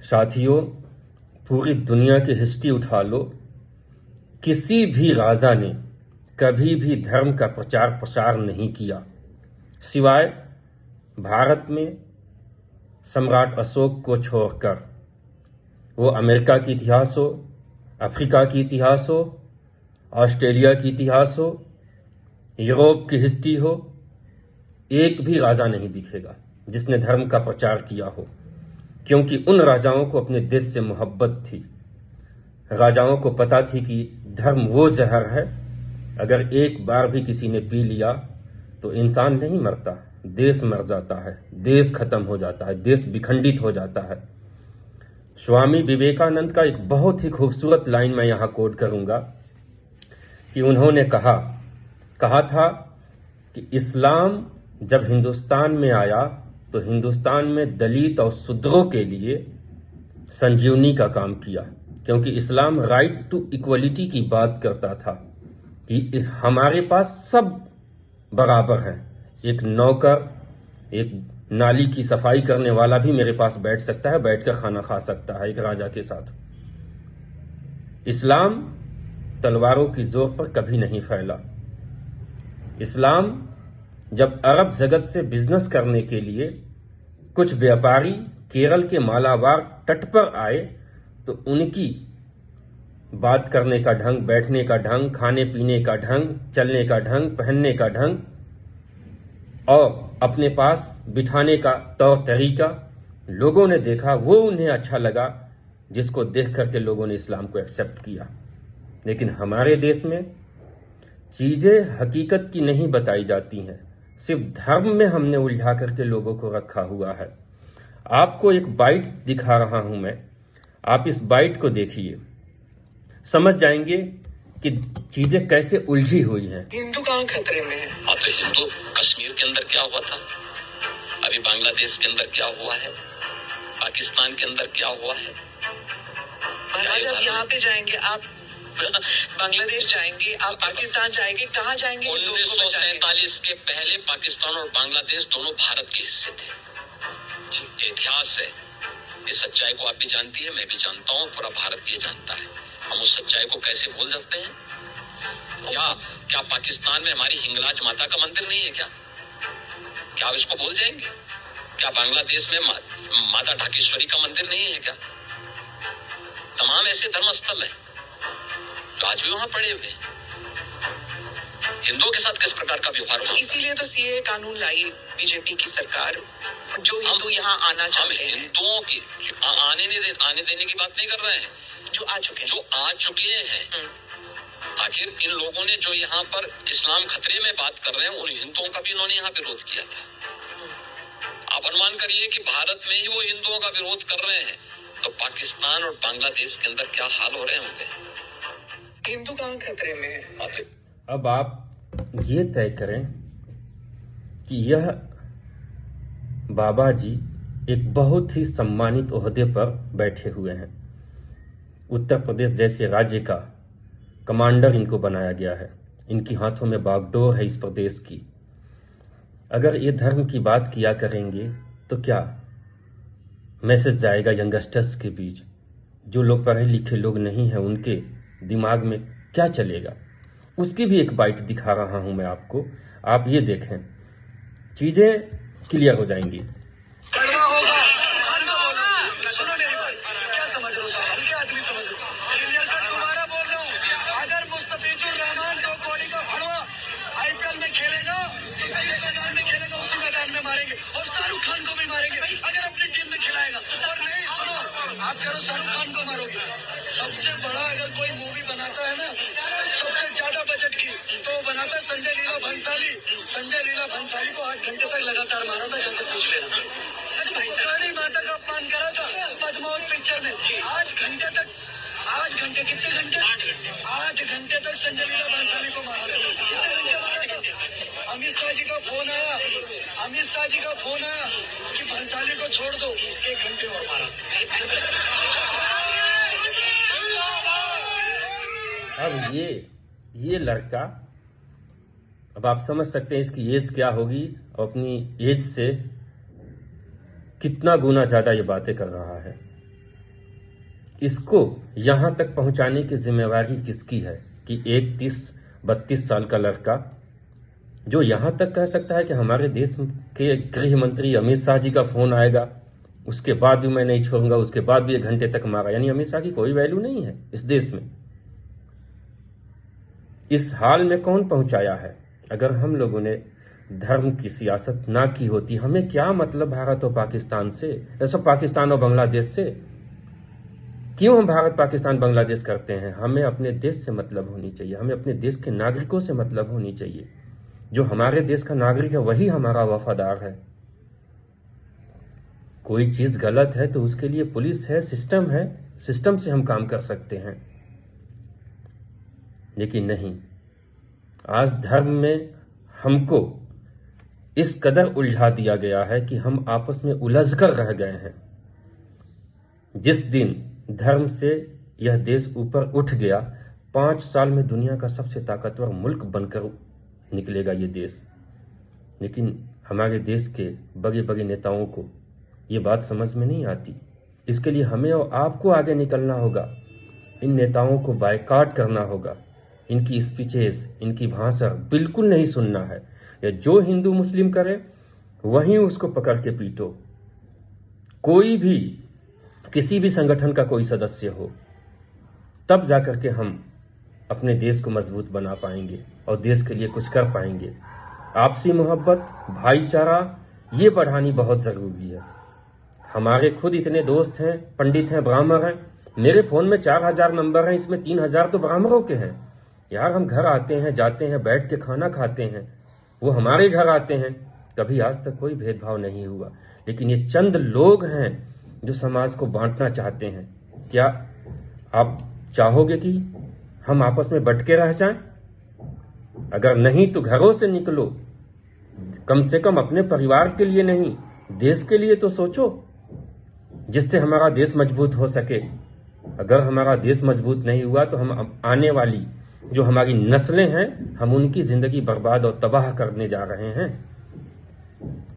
साथियों, पूरी दुनिया की हिस्ट्री उठा लो, किसी भी राजा ने कभी भी धर्म का प्रचार प्रसार नहीं किया, सिवाय भारत में सम्राट अशोक को छोड़कर। वो अमेरिका की इतिहास हो, अफ्रीका की इतिहास हो, ऑस्ट्रेलिया की इतिहास हो, यूरोप की हिस्ट्री हो, एक भी राजा नहीं दिखेगा जिसने धर्म का प्रचार किया हो, क्योंकि उन राजाओं को अपने देश से मोहब्बत थी। राजाओं को पता थी कि धर्म वो जहर है, अगर एक बार भी किसी ने पी लिया तो इंसान नहीं मरता, देश मर जाता है, देश खत्म हो जाता है, देश विखंडित हो जाता है। स्वामी विवेकानंद का एक बहुत ही खूबसूरत लाइन मैं यहां कोट करूंगा कि उन्होंने कहा था कि इस्लाम जब हिंदुस्तान में आया तो हिंदुस्तान में दलित और शूद्रों के लिए संजीवनी का काम किया, क्योंकि इस्लाम राइट टू इक्वलिटी की बात करता था कि हमारे पास सब बराबर हैं। एक नौकर, एक नाली की सफाई करने वाला भी मेरे पास बैठ सकता है, बैठकर खाना खा सकता है एक राजा के साथ। इस्लाम तलवारों की जोर पर कभी नहीं फैला। इस्लाम जब अरब जगत से बिजनेस करने के लिए कुछ व्यापारी केरल के मालाबार तट पर आए तो उनकी बात करने का ढंग, बैठने का ढंग, खाने पीने का ढंग, चलने का ढंग, पहनने का ढंग और अपने पास बिठाने का तौर तरीका लोगों ने देखा, वो उन्हें अच्छा लगा, जिसको देख करके लोगों ने इस्लाम को एक्सेप्ट किया। लेकिन हमारे देश में चीजें हकीकत की नहीं बताई जाती हैं, सिर्फ धर्म में हमने उलझा करके लोगों को रखा हुआ है। आपको एक बाइट दिखा रहा हूं मैं, आप इस बाइट को देखिए, समझ जाएंगे कि चीजें कैसे उलझी हुई हैं। हिंदू कहाँ खतरे में है? हाँ, तो हिंदू कश्मीर के अंदर क्या हुआ था, अभी बांग्लादेश के अंदर क्या हुआ है, पाकिस्तान के अंदर क्या हुआ है। महाराज आप यहाँ पे जाएंगे, आप बांग्लादेश जाएंगे, आप पाकिस्तान जाएंगे, कहाँ जाएंगे? 1947 के पहले पाकिस्तान और बांग्लादेश दोनों भारत के हिस्से थे। इतिहास है, इस सच्चाई को आप भी जानती है, मैं भी जानता हूँ, पूरा भारत ये जानता है। हम उस सच्चाई को कैसे भूल सकते हैं? क्या पाकिस्तान में हमारी हिंगलाज माता का मंदिर नहीं है क्या आप इसको भूल जाएंगे? क्या बांग्लादेश में माता ढाकेश्वरी का मंदिर नहीं है क्या? तमाम ऐसे धर्म स्थल है तो आज भी वहां पड़े हुए। हिंदुओं के साथ किस प्रकार का व्यवहार हुआ? इसीलिए तो सीए कानून लाई बीजेपी की सरकार, जो हिंदू यहाँ आना चाहते हैं। हिंदुओं की आने देने की बात नहीं कर रहे हैं, जो आ चुके हैं। आखिर इन लोगों ने जो यहाँ पर इस्लाम खतरे में बात कर रहे हैं, उन हिंदुओं का भी इन्होंने यहाँ विरोध किया था। आप अनुमान करिए कि भारत में ही वो हिंदुओं का विरोध कर रहे हैं, तो पाकिस्तान और बांग्लादेश के अंदर क्या हाल हो रहे होंगे? हिंदू कहाँ खतरे में है? अब आप ये तय करें कि यह बाबा जी एक बहुत ही सम्मानित ओहदे पर बैठे हुए हैं। उत्तर प्रदेश जैसे राज्य का कमांडर इनको बनाया गया है, इनकी हाथों में बागडोर है इस प्रदेश की। अगर ये धर्म की बात किया करेंगे तो क्या मैसेज जाएगा यंगस्टर्स के बीच? जो लोग पढ़े लिखे लोग नहीं हैं, उनके दिमाग में क्या चलेगा? उसकी भी एक बाइट दिखा रहा हूं मैं आपको, आप ये देखें, चीजें क्लियर हो जाएंगी। आईपीएल में खेलेगा, मैदान में खेलेगा, उसी मैदान में मारेंगे और शाहरुख खान को भी मारेंगे अगर अपनी टीम में खिलाएगा। और नहीं, सुनो, आप करो शाहरुख खान को मारोगे। सबसे बड़ा अगर कोई मूवी बनाता है ना, सबसे ज्यादा बजट की, तो बनाता है संजय लीला भंसाली। संजय लीला भंसाली को 8 घंटे तक लगातार मारा था, जैसे पूछ लेना। काली माता का अपमान करा था पद्मावत पिक्चर में। 8 घंटे तक, 8 घंटे, कितने घंटे? 8 घंटे तक संजय लीला भंसाली को मारा था। अमित शाह जी का फोन आया कि भंसाली को छोड़ दो, 1 घंटे और मारा। अब ये लड़का, अब आप समझ सकते हैं इसकी एज क्या होगी और अपनी एज से कितना गुना ज्यादा ये बातें कर रहा है। इसको यहां तक पहुंचाने की जिम्मेवारी किसकी है कि एक 30-32 साल का लड़का जो यहां तक कह सकता है कि हमारे देश के गृह मंत्री अमित शाह जी का फोन आएगा, उसके बाद भी मैं नहीं छोड़ूंगा, उसके बाद भी 1 घंटे तक मारा, यानी अमित शाह की कोई वैल्यू नहीं है इस देश में। इस हाल में कौन पहुंचाया है? अगर हम लोगों ने धर्म की सियासत ना की होती, हमें क्या मतलब भारत और पाकिस्तान से, ऐसा पाकिस्तान और बांग्लादेश से? क्यों हम भारत पाकिस्तान बांग्लादेश करते हैं? हमें अपने देश से मतलब होनी चाहिए, हमें अपने देश के नागरिकों से मतलब होनी चाहिए। जो हमारे देश का नागरिक है वही हमारा वफादार है। कोई चीज गलत है तो उसके लिए पुलिस है, सिस्टम से हम काम कर सकते हैं। लेकिन नहीं, आज धर्म में हमको इस कदर उलझा दिया गया है कि हम आपस में उलझ कर रह गए हैं। जिस दिन धर्म से यह देश ऊपर उठ गया, 5 साल में दुनिया का सबसे ताकतवर मुल्क बनकर निकलेगा ये देश। लेकिन हमारे देश के बड़े बड़े नेताओं को ये बात समझ में नहीं आती। इसके लिए हमें और आपको आगे निकलना होगा, इन नेताओं को बायकॉट करना होगा, इनकी स्पीचेस, इनकी भाषा बिल्कुल नहीं सुनना है। या जो हिंदू मुस्लिम करे वहीं उसको पकड़ के पीटो। कोई भी किसी भी संगठन का कोई सदस्य हो, तब जाकर के हम अपने देश को मजबूत बना पाएंगे और देश के लिए कुछ कर पाएंगे। आपसी मोहब्बत, भाईचारा ये बढ़ानी बहुत जरूरी है। हमारे खुद इतने दोस्त हैं, पंडित हैं, ब्राह्मण हैं। मेरे फोन में 4000 नंबर हैं, इसमें 3000 तो ब्राह्मणों के हैं। यार, हम घर आते हैं, जाते हैं, बैठ के खाना खाते हैं, वो हमारे घर आते हैं। कभी आज तक कोई भेदभाव नहीं हुआ। लेकिन ये चंद लोग हैं जो समाज को बांटना चाहते हैं। क्या आप चाहोगे कि हम आपस में बट के रह जाएं? अगर नहीं तो घरों से निकलो, कम से कम अपने परिवार के लिए नहीं, देश के लिए तो सोचो, जिससे हमारा देश मजबूत हो सके। अगर हमारा देश मजबूत नहीं हुआ तो हम आने वाली जो हमारी नस्लें हैं, हम उनकी जिंदगी बर्बाद और तबाह करने जा रहे हैं।